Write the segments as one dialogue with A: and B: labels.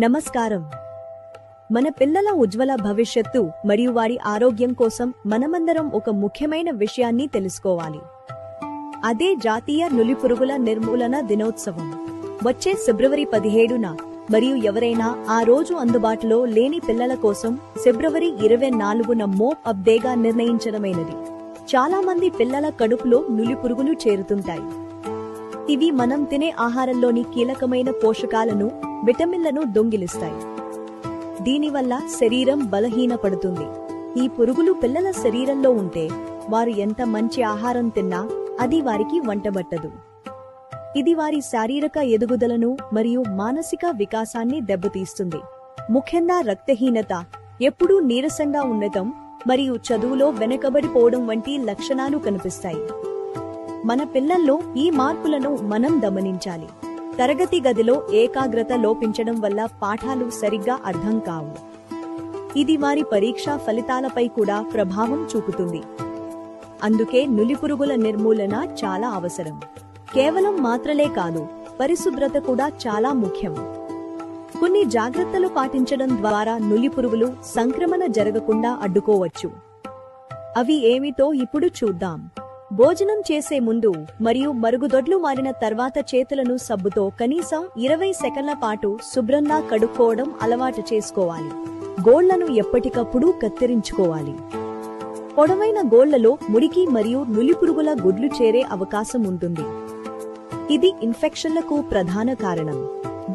A: నమస్కారం. మన పిల్లల ఉజ్వల భవిష్యత్తు మరియు వారి ఆరోగ్యం కోసం మనమందరం ఒక ముఖ్యమైన విషయాన్ని తెలుసుకోవాలి. అదే జాతీయ నులిపురుగుల నిర్మూలన దినోత్సవం. వచ్చే ఫిబ్రవరి 17న మరియు ఎవరైనా ఆ రోజు అందుబాటులో లేని పిల్లల కోసం ఫిబ్రవరి 24న మోప్ అప్ డేగా నిర్ణయించడమైనది. చాలా మంది పిల్లల కడుపులో నులిపురుగులు చేరుతుంటాయి. ఇవి మనం తినే ఆహారంలోని కీలకమైన పోషకాలను, విటమిన్లను దొంగిలిస్తాయి. దీనివల్ల శరీరం బలహీనపడుతుంది. ఈ పురుగులు పిల్లల శరీరంలో ఉంటే వారు ఎంత మంచి ఆహారం తిన్నా అది వారికి వంటబట్టదు. ఇది వారి శారీరక ఎదుగుదలను మరియు మానసిక వికాసాన్ని దెబ్బతీస్తుంది. ముఖ్యంగా రక్తహీనత, ఎప్పుడూ నీరసంగా ఉండటం మరియు చదువులో వెనుకబడిపోవడం వంటి లక్షణాలు కనిపిస్తాయి. మన పిల్లల్లో ఈ మార్పులను మనం గమనించాలి. తరగతి గదిలో ఏకాగ్రత లోపించడం వల్ల పాఠాలు సరిగ్గా అర్థం కావు. ఇది వారి పరీక్షా ఫలితాలపై కూడా ప్రభావం చూపుతుంది. అందుకే నులిపురుగుల నిర్మూలన చాలా అవసరం. కేవలం మాత్రలే కాదు, పరిశుభ్రత కూడా చాలా ముఖ్యం. కొన్ని జాగ్రత్తలు పాటించడం ద్వారా నులిపురుగులు సంక్రమణ జరగకుండా అడ్డుకోవచ్చు. అవి ఏమిటో ఇప్పుడు చూద్దాం. భోజనం చేసే ముందు మరియు మరుగుదొడ్లు మారిన తర్వాత చేతులను సబ్బుతో కనీసం 20 సెకన్ల పాటు శుభ్రంగా కడుక్కోవడం అలవాటు చేసుకోవాలి. గోళ్లను ఎప్పటికప్పుడు కత్తిరించుకోవాలి. పొడవైన గోళ్లలో మురికి మరియు నులిపురుగుల గుడ్లు చేరే అవకాశం ఉంటుంది. ఇది ఇన్ఫెక్షన్లకు ప్రధాన కారణం.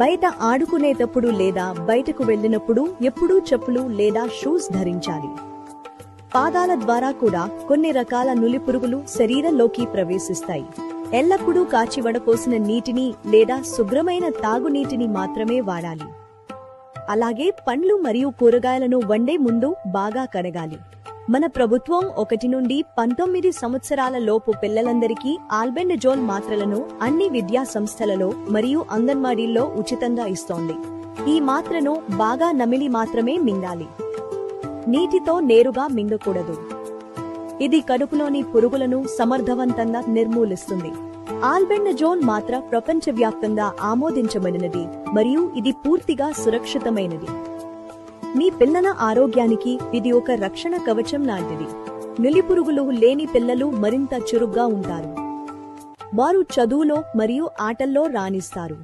A: బయట ఆడుకునేటప్పుడు లేదా బయటకు వెళ్లినప్పుడు ఎప్పుడూ చెప్పులు లేదా షూస్ ధరించాలి. పాదాల ద్వారా కూడా కొన్ని రకాల నులిపురుగులు శరీరంలోకి ప్రవేశిస్తాయి. ఎల్లప్పుడూ కాచి వడపోసిన నీటిని లేదా శుభ్రమైన తాగునీటిని మాత్రమే వాడాలి. అలాగే పండ్లు మరియు కూరగాయలను వండే ముందు బాగా కడగాలి. మన ప్రభుత్వం 1 నుండి 19 సంవత్సరాల లోపు పిల్లలందరికీ ఆల్బెండజోల్ మాత్రలను అన్ని విద్యా సంస్థలలో మరియు అంగన్వాడీల్లో ఉచితంగా ఇస్తోంది. ఈ మాత్రను బాగా నమిలి మాత్రమే మింగాలి. నీటితో నేరుగా మింగకూడదు. ఇది కడుపులోని పురుగులను సమర్థవంతంగా నిర్మూలిస్తుంది. ఆల్బెండజోల్ మాత్ర ప్రపంచవ్యాప్తంగా ఆమోదించబడినది మరియు ఇది పూర్తిగా సురక్షితమైనది. మీ పిల్లల ఆరోగ్యానికి ఇది ఒక రక్షణ కవచం లాంటిది. నులిపురుగులు లేని పిల్లలు మరింత చురుగ్గా ఉంటారు. వారు చదువులో మరియు ఆటల్లో రాణిస్తారు.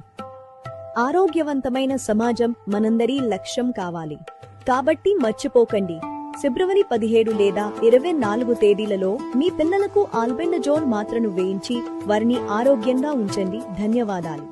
A: ఆరోగ్యవంతమైన సమాజం మనందరి లక్ష్యం కావాలి. కాబట్టి మర్చిపోకండి, ఫిబ్రవరి 17 లేదా 24 తేదీలలో మీ పిల్లలకు ఆల్బెండజోల్ మాత్రను వేయించి వారిని ఆరోగ్యంగా ఉంచండి. ధన్యవాదాలు.